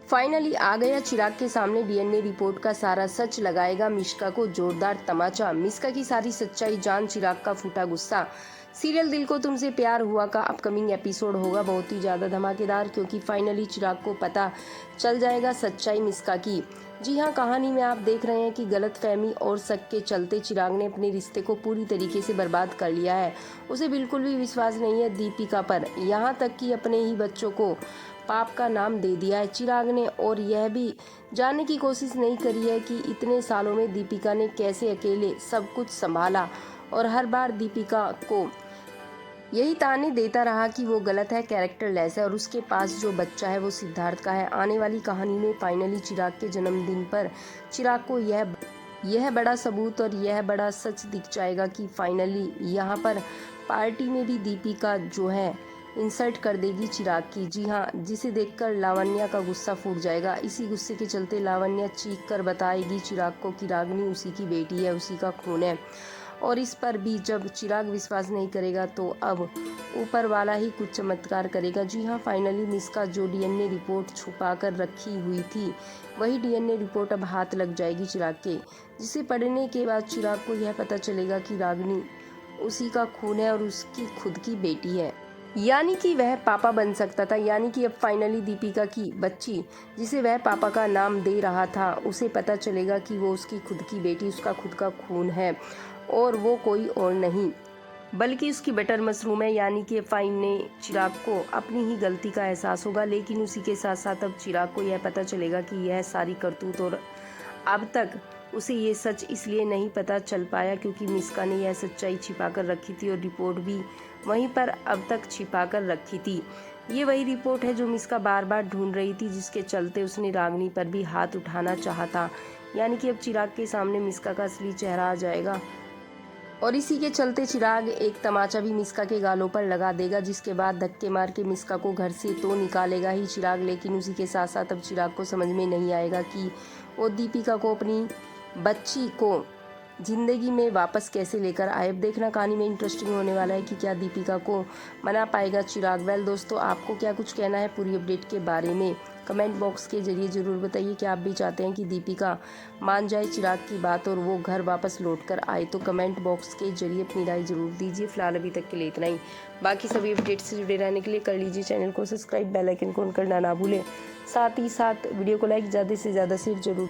Finally आ गया चिराग के सामने डीएनए रिपोर्ट का सारा सच, लगाएगा मिश्का को जोरदार तमाचा। मिश्का की सारी सच्चाई जान चिराग का फूटा गुस्सा। सीरियल दिल को तुमसे प्यार हुआ का अपकमिंग एपिसोड होगा बहुत ही ज़्यादा धमाकेदार, क्योंकि फाइनली चिराग को पता चल जाएगा सच्चाई मिश्का की। जी हाँ, कहानी में आप देख रहे हैं कि गलतफहमी और शक के चलते चिराग ने अपने रिश्ते को पूरी तरीके से बर्बाद कर लिया है। उसे बिल्कुल भी विश्वास नहीं है दीपिका पर, यहाँ तक कि अपने ही बच्चों को पाप का नाम दे दिया है चिराग ने, और यह भी जानने की कोशिश नहीं करी है कि इतने सालों में दीपिका ने कैसे अकेले सब कुछ संभाला, और हर बार दीपिका को यही ताने देता रहा कि वो गलत है, कैरेक्टर लेस है, और उसके पास जो बच्चा है वो सिद्धार्थ का है। आने वाली कहानी में फाइनली चिराग के जन्मदिन पर चिराग को यह बड़ा सबूत और यह बड़ा सच दिख जाएगा कि फाइनली यहाँ पर पार्टी में भी दीपिका जो है इंसल्ट कर देगी चिराग की। जी हाँ, जिसे देखकर लावण्या का गुस्सा फूट जाएगा। इसी गुस्से के चलते लावण्या चीख कर बताएगी चिराग को कि रागिनी उसी की बेटी है, उसी का खून है। और इस पर भी जब चिराग विश्वास नहीं करेगा तो अब ऊपर वाला ही कुछ चमत्कार करेगा। जी हाँ, फाइनली मिश्का जो डीएनए रिपोर्ट छुपा कर रखी हुई थी, वही डीएनए रिपोर्ट अब हाथ लग जाएगी चिराग के, जिसे पढ़ने के बाद चिराग को यह पता चलेगा कि रागिनी उसी का खून है और उसकी खुद की बेटी है। यानी कि वह पापा बन सकता था। यानी कि अब फाइनली दीपिका की बच्ची, जिसे वह पापा का नाम दे रहा था, उसे पता चलेगा कि वो उसकी खुद की बेटी, उसका खुद का खून है, और वो कोई और नहीं बल्कि उसकी बटर मशरूम है। यानी कि फाइन ने चिराग को अपनी ही गलती का एहसास होगा, लेकिन उसी के साथ साथ अब चिराग को यह पता चलेगा कि यह सारी करतूत, और अब तक उसे ये सच इसलिए नहीं पता चल पाया क्योंकि मिश्का ने यह सच्चाई छिपा कर रखी थी, और रिपोर्ट भी वहीं पर अब तक छिपा कर रखी थी। ये वही रिपोर्ट है जो मिश्का बार बार ढूंढ रही थी, जिसके चलते उसने रागिनी पर भी हाथ उठाना चाहा था। यानी कि अब चिराग के सामने मिश्का का असली चेहरा आ जाएगा, और इसी के चलते चिराग एक तमाचा भी मिश्का के गालों पर लगा देगा, जिसके बाद धक्के मार के मिश्का को घर से तो निकालेगा ही चिराग, लेकिन उसी के साथ साथ अब चिराग को समझ में नहीं आएगा कि वो दीपिका को, अपनी बच्ची को जिंदगी में वापस कैसे लेकर आए। अब देखना कहानी में इंटरेस्टिंग होने वाला है कि क्या दीपिका को मना पाएगा चिराग। वेल दोस्तों, आपको क्या कुछ कहना है पूरी अपडेट के बारे में, कमेंट बॉक्स के जरिए ज़रूर बताइए। कि आप भी चाहते हैं कि दीपिका मान जाए चिराग की बात और वो घर वापस लौट कर आए, तो कमेंट बॉक्स के जरिए अपनी राय ज़रूर दीजिए। फिलहाल अभी तक के लिए इतना ही। बाकी सभी अपडेट से जुड़े रहने के लिए कर लीजिए चैनल को सब्सक्राइब, बेल आइकन को ऑन करना ना भूलें। साथ ही साथ वीडियो को लाइक ज़्यादा से ज़्यादा शेयर जरूर